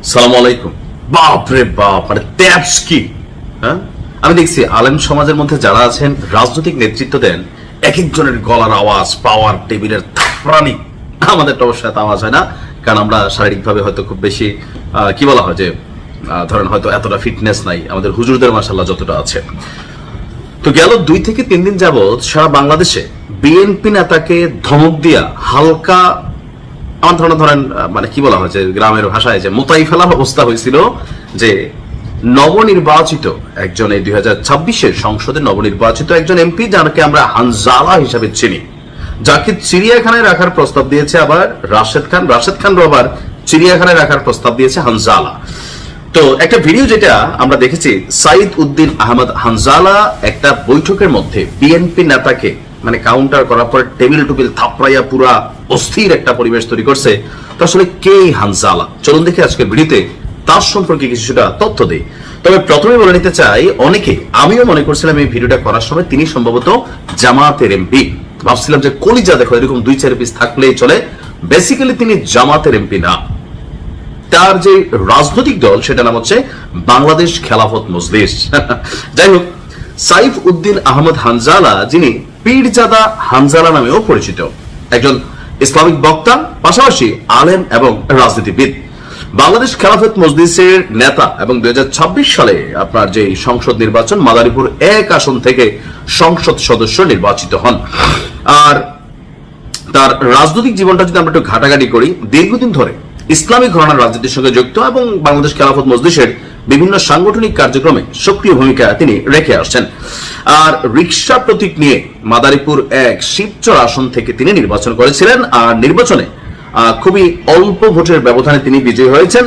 সালাম আলাইকুম। বাপ রে বাপ, মানে ট্যাপস কি? হ্যাঁ, আমি দেখছি আলেম সমাজের মধ্যে যারা আছেন, রাজনৈতিক নেতৃত্ব দেন, এক একজনের গলার আওয়াজ, পাওয়ার টেবিলের থাপড়ানি। আমাদের তো অবশ্যই আওয়াজ হয় না, কারণ আমরা শারীরিকভাবে হয়তো খুব বেশি কি বলা হয় যে ধরেন হয়তো এতটা ফিটনেস নাই আমাদের হুজুরদের, মাশাআল্লাহ যতটা আছে। তো গেল 2 থেকে 3 দিন যাবৎ সারা বাংলাদেশে বিএনপি নেতাকে ধমক দিয়া হালকা আমার ধারণা ধরেন মানে কি বলা হয় যে গ্রামের ভাষায় যে মোতাই ফেলার অবস্থা হয়েছিল, যে নবনির্বাচিত একজন, এই 2026-এর সংসদে নবনির্বাচিত একজন এমপি, যাকে আমরা হানজালা হিসাবে চিনি, যাকে চিড়িয়াখানায় রাখার প্রস্তাব দিয়েছে আবার রাশেদ খানও আবার চিড়িয়াখানায় রাখার প্রস্তাব দিয়েছে হানজালা। তো একটা ভিডিও যেটা আমরা দেখেছি, সাইদ উদ্দিন আহমদ হানজালা একটা বৈঠকের মধ্যে বিএনপি নেতাকে মানে কাউন্টার করার পর টেবিল টুবিল থাপড়াইয়া পুরা অস্থির একটা পরিবেশ তৈরি করছে। তো আসলে কে হানজালা, চলুন দেখে আজকের ভিডিওতে তার সম্পর্কে কিছুটা তথ্য দেই। তবে প্রথমে বলে নিতে চাই, অনেকে, আমিও মনে করছিলাম এই ভিডিওটা করার সময় তিনি সম্ভবত জামাতের এমপি। ভাবছিলাম যে কলিজা দেখো এরকম 2-4 পিস থাকলেই চলে। বেসিক্যালি তিনি জামাতের এমপি না, তার যে রাজনৈতিক দল সেটা নাম হচ্ছে বাংলাদেশ খেলাফত মজলিস। যাই হোক, সাইফ উদ্দিন আহমদ হানজালা, যিনি পীরজাদা হানজালা নামেও পরিচিত, একজন ইসলামিক বক্তা, পাশাপাশি আলেম এবং রাজনীতিবিদ, বাংলাদেশ খেলাফত মজলিসের নেতা এবং 2026 সালে আপনার যে সংসদ নির্বাচন, মাদারীপুর 1 আসন থেকে সংসদ সদস্য নির্বাচিত হন। আর তার রাজনৈতিক জীবনটা যদি আমরা একটু ঘাটাঘাটি করি, দীর্ঘদিন ধরে ইসলামিক ঘরানার রাজনীতির সঙ্গে যুক্ত এবং বাংলাদেশ খেলাফত মজলিসের বিভিন্ন সাংগঠনিক কার্যক্রমে সক্রিয় ভূমিকা তিনি রেখে আসছেন। আর রিকশা প্রতীক নিয়ে মাদারীপুর 1 শিবচর আসন থেকে তিনি নির্বাচন করেছিলেন, আর নির্বাচনে খুবই অল্প ভোটের ব্যবধানে তিনি বিজয়ী হয়েছেন।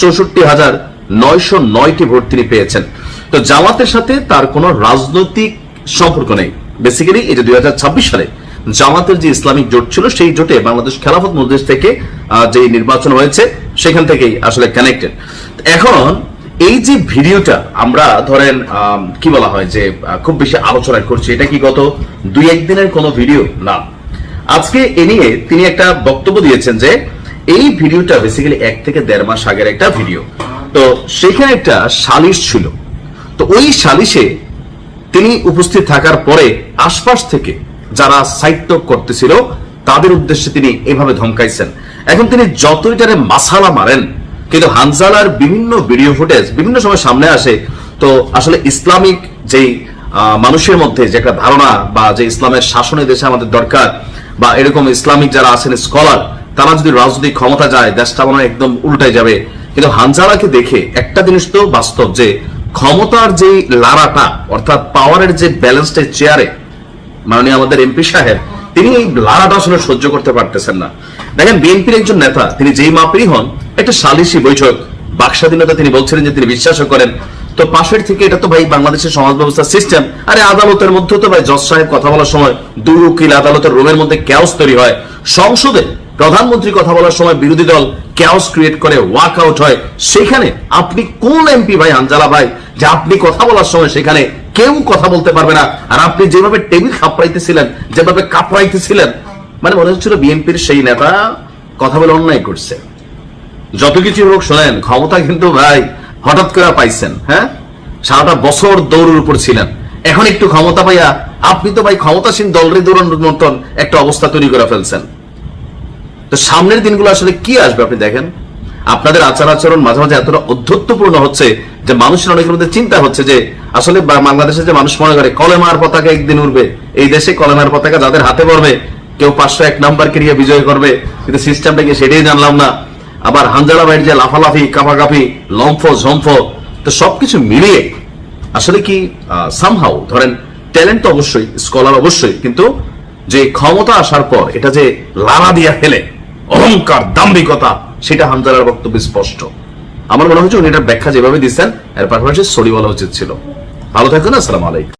64,909টি ভোট তিনি পেয়েছেন। তো জামাতের সাথে তার কোনো রাজনৈতিক সম্পর্ক নেই। বেসিক্যালি এই যে 2026 সালে জামাতের যে ইসলামিক জোট ছিল, সেই জোটে বাংলাদেশ খেলাফত মজলিস থেকে যে নির্বাচন হয়েছে সেখান থেকেই আসলে কানেক্টেড। এখন এই যে ভিডিওটা আমরা ধরেন কি বলা হয় যে খুব বেশি আলোচনা করছি, এটা কি গত 2-1 দিনের কোনো ভিডিও না। আজকে এ নিয়ে তিনি একটা বক্তব্য দিয়েছেন যে এই ভিডিওটা বেসিক্যালি 1 থেকে 1.5 মাস আগের একটা ভিডিও। তো সেখানে একটা সালিশ ছিল। তো ওই সালিশে তিনি উপস্থিত থাকার পরে আশপাশ থেকে যারা সাইড করতেছিল তাদের উদ্দেশ্যে তিনি এভাবে ধমকাইছেন। এখন তিনি যতইটারে মাসালা মারেন, কিন্তু হানজালার বিভিন্ন ভিডিও ফুটেজ বিভিন্ন সময় সামনে আসে। তো আসলে ইসলামিক যেই মানুষের মধ্যে যে একটা ধারণা, বা যে ইসলামের শাসনে দেশে আমাদের দরকার, বা এরকম ইসলামিক যারা আছেন স্কলার, তারা যদি রাজনৈতিক ক্ষমতা যায় দেশটা মনে হয় একদম উল্টায় যাবে। কিন্তু হানজালাকে দেখে একটা জিনিস তো বাস্তব, যে ক্ষমতার যে লাড়াটা, অর্থাৎ পাওয়ারের যে ব্যালেন্সটা চেয়ারে মাননীয় আমাদের এমপি সাহেব, তিনি এই লাড়াটা আসলে সহ্য করতে পারতেছেন না। দেখেন, বিএনপির একজন নেতা, তিনি যেই মাপেরই হন, একটা সালিশি বৈঠক, বাকস্বাধীনতা তিনি বলছিলেন যে তিনি বিশ্বাসও করেন। তো পাশের থেকে, এটা তো ভাই বাংলাদেশের সমাজ ব্যবস্থার সিস্টেম। আরে আদালতের মধ্যে তো ভাই জজ সাহেব কথা বলার সময় 2 উকিল আদালতের রুমের মধ্যে ক্যাওস তৈরি হয়। সংসদে প্রধানমন্ত্রী কথা বলার সময় বিরোধী দল ক্যাওস ক্রিয়েট করে, ওয়াক আউট হয়। সেখানে আপনি কোন এমপি ভাই হানজালা ভাই, যে আপনি কথা বলার সময় সেখানে কেউ কথা বলতে পারবে না? আর আপনি যেভাবে টেবিল কাঁপড়াইতেছিলেন, যেভাবে কাঁপড়াইতেছিলেন, মানে মনে হচ্ছিল বিএনপির সেই নেতা কথা বলে অন্যায় করছে। যত কিছু হোক, শোনেন, ক্ষমতা কিন্তু ভাই হঠাৎ করে পাইছেন। হ্যাঁ, সারাটা বছর দৌড়ের উপর ছিলেন, এখন একটু ক্ষমতা পাইয়া আপনি তো ভাই ক্ষমতাসীন দলের দৌড়ানোর মতন একটা অবস্থা তৈরি করে ফেলছেন। তো সামনের দিনগুলো আসলে কি আসবে আপনি দেখেন। আপনাদের আচার আচরণ মাঝে মাঝে এতটা অধ্যত্বপূর্ণ হচ্ছে যে মানুষের অনেকের মধ্যে চিন্তা হচ্ছে যে আসলে বাংলাদেশে যে মানুষ মনে করে কলেমার পতাকা একদিন উঠবে, এই দেশে কলেমার পতাকা যাদের হাতে পড়বে, কেউ 501 নাম্বারকে নিয়ে বিজয় করবে, কিন্তু সিস্টেমটা কি সেটাই জানলাম না। আবার হানজালা ভাইয়ের যে লাফালাফি, কাপাকাপি, লম্ফ ঝম্ফ, তো সবকিছু মিলিয়ে আসলে কি সামহাউ ধরেন ট্যালেন্ট তো অবশ্যই, স্কলার অবশ্যই, কিন্তু যে ক্ষমতা আসার পর এটা যে লাড়া দিয়া ফেলে অহংকার, দাম্ভিকতা, সেটা হানজালার বক্তব্য স্পষ্ট। আমার মনে হচ্ছে উনি এটার ব্যাখ্যা যেভাবে দিচ্ছেন, এর পাশাপাশি সরি বলা উচিত ছিল। ভালো থাকুন, আসসালামু আলাইকুম।